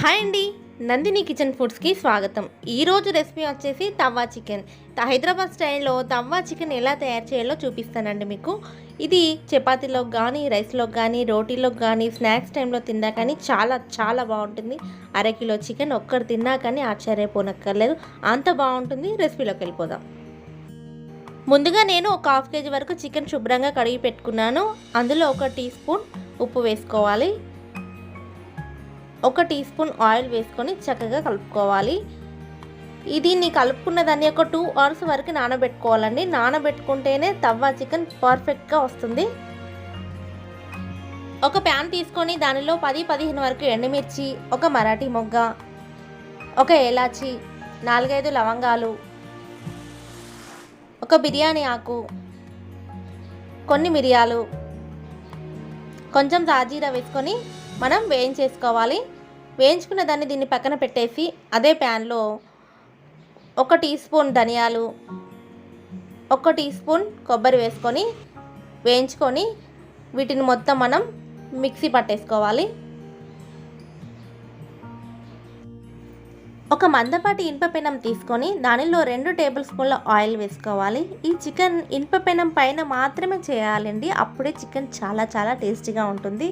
Hi అండి, Nandini kitchen ఫుడ్స్కి స్వాగతం. ఈరోజు రెసిపీ వచ్చేసి తవ్వా చికెన్. హైదరాబాద్ స్టైల్లో తవ్వా చికెన్ ఎలా తయారు చేయాలో చూపిస్తానండి మీకు. ఇది చపాతీలోకి కానీ, రైస్లోకి కానీ, రోటీలోకి కానీ, స్నాక్స్ టైంలో తిన్నా కానీ చాలా చాలా బాగుంటుంది. అరకిలో చికెన్ ఒక్కటి తిన్నా కానీ ఆశ్చర్యపోనక్కర్లేదు, అంత బాగుంటుంది. రెసిపీలోకి వెళ్ళిపోదాం. ముందుగా నేను ఒక హాఫ్ కేజీ వరకు చికెన్ శుభ్రంగా కడిగి పెట్టుకున్నాను. అందులో 1 టీ స్పూన్ ఉప్పు వేసుకోవాలి, 1 టీ స్పూన్ ఆయిల్ వేసుకొని చక్కగా కలుపుకోవాలి. దీన్ని కలుపుకున్న దాన్ని ఒక 2 అవర్స్ వరకు నానబెట్టుకోవాలండి. నానబెట్టుకుంటేనే తవ్వా చికెన్ పర్ఫెక్ట్గా వస్తుంది. ఒక ప్యాన్ తీసుకొని దానిలో 10-15 వరకు ఎండుమిర్చి, ఒక మరాఠీ మొగ్గ, ఒక ఏలాచి, 4-5 లవంగాలు, ఒక బిర్యానీ ఆకు, కొన్ని మిరియాలు, కొంచెం సాజీరా వేసుకొని మనం వేయించేసుకోవాలి. వేయించుకున్న దాన్ని దీన్ని పక్కన పెట్టేసి అదే ప్యాన్లో 1 టీ స్పూన్ ధనియాలు, 1 టీ స్పూన్ కొబ్బరి వేసుకొని వేయించుకొని వీటిని మొత్తం మనం మిక్సీ పట్టేసుకోవాలి. ఒక మందపాటి ఇనుప పెనం తీసుకొని దానిలో 2 టేబుల్ స్పూన్ల ఆయిల్ వేసుకోవాలి. ఈ చికెన్ ఇనుప పెనం పైన మాత్రమే చేయాలండి, అప్పుడే చికెన్ చాలా చాలా టేస్టీగా ఉంటుంది.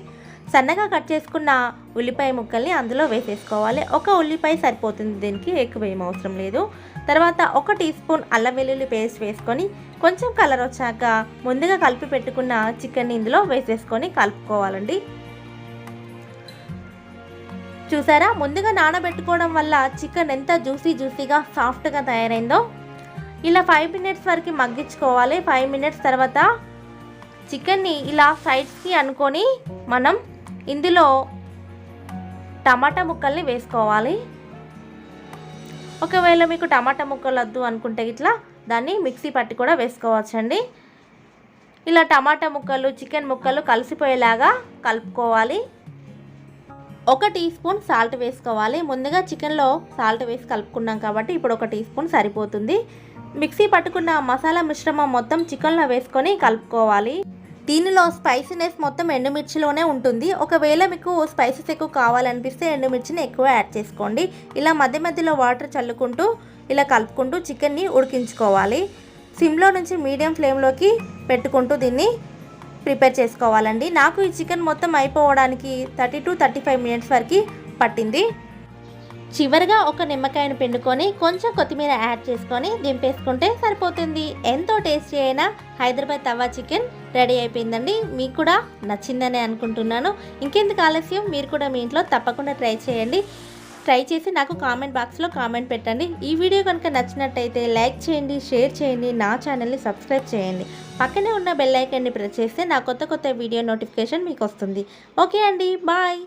సన్నగా కట్ చేసుకున్న ఉల్లిపాయ ముక్కల్ని అందులో వేసేసుకోవాలి. 1 ఉల్లిపాయ సరిపోతుంది, దీనికి ఎక్కువ ఏం అవసరం లేదు. తర్వాత 1 టీ స్పూన్ అల్లం వెల్లుల్లి పేస్ట్ వేసుకొని కొంచెం కలర్ వచ్చాక ముందుగా కలిపి పెట్టుకున్న చికెన్ని ఇందులో వేసేసుకొని కలుపుకోవాలండి. చూసారా, ముందుగా నానబెట్టుకోవడం వల్ల చికెన్ ఎంత జ్యూసీగా సాఫ్ట్గా తయారైందో. ఇలా 5 మినిట్స్ వరకు మగ్గించుకోవాలి. 5 మినిట్స్ తర్వాత చికెన్ని ఇలా సైడ్స్కి అనుకొని మనం ఇందులో టమాటా ముక్కల్ని వేసుకోవాలి. ఒకవేళ మీకు టమాటా ముక్కలు వద్దు అనుకుంటే ఇట్లా దాన్ని మిక్సీ పట్టి కూడా వేసుకోవచ్చండి. ఇలా టమాటా ముక్కలు చికెన్ ముక్కలు కలిసిపోయేలాగా కలుపుకోవాలి. 1 టీ స్పూన్ సాల్ట్ వేసుకోవాలి. ముందుగా చికెన్లో సాల్ట్ వేసి కలుపుకున్నాం కాబట్టి ఇప్పుడు 1 టీ స్పూన్ సరిపోతుంది. మిక్సీ పట్టుకున్న మసాలా మిశ్రమం మొత్తం చికెన్లో వేసుకొని కలుపుకోవాలి. దీనిలో స్పైసీనెస్ మొత్తం ఎండుమిర్చిలోనే ఉంటుంది. ఒకవేళ మీకు స్పైసెస్ ఎక్కువ కావాలనిపిస్తే ఎండుమిర్చిని ఎక్కువ యాడ్ చేసుకోండి. ఇలా మధ్య మధ్యలో వాటర్ చల్లుకుంటూ ఇలా కలుపుకుంటూ చికెన్ని ఉడికించుకోవాలి. సిమ్లో నుంచి మీడియం ఫ్లేమ్లోకి పెట్టుకుంటూ దీన్ని ప్రిపేర్ చేసుకోవాలండి. నాకు ఈ చికెన్ మొత్తం అయిపోవడానికి 30-35 మినిట్స్ వరకు పట్టింది. చివరిగా ఒక నిమ్మకాయను పిండుకొని కొంచెం కొత్తిమీర యాడ్ చేసుకొని దింపేసుకుంటే సరిపోతుంది. ఎంతో టేస్టీ అయిన హైదరాబాద్ తవా చికెన్ రెడీ అయిపోయిందండి. మీకు కూడా నచ్చిందని అనుకుంటున్నాను. ఇంకెందుకు ఆలస్యం, మీరు కూడా మీ ఇంట్లో తప్పకుండా ట్రై చేయండి. ట్రై చేసి నాకు కామెంట్ బాక్స్లో కామెంట్ పెట్టండి. ఈ వీడియో కనుక నచ్చినట్టయితే లైక్ చేయండి, షేర్ చేయండి, నా ఛానల్ని సబ్స్క్రైబ్ చేయండి. పక్కనే ఉన్న బెల్ ఐకాన్ని ప్రెస్ చేస్తే నా కొత్త వీడియో నోటిఫికేషన్ మీకు వస్తుంది. ఓకే అండి, బాయ్.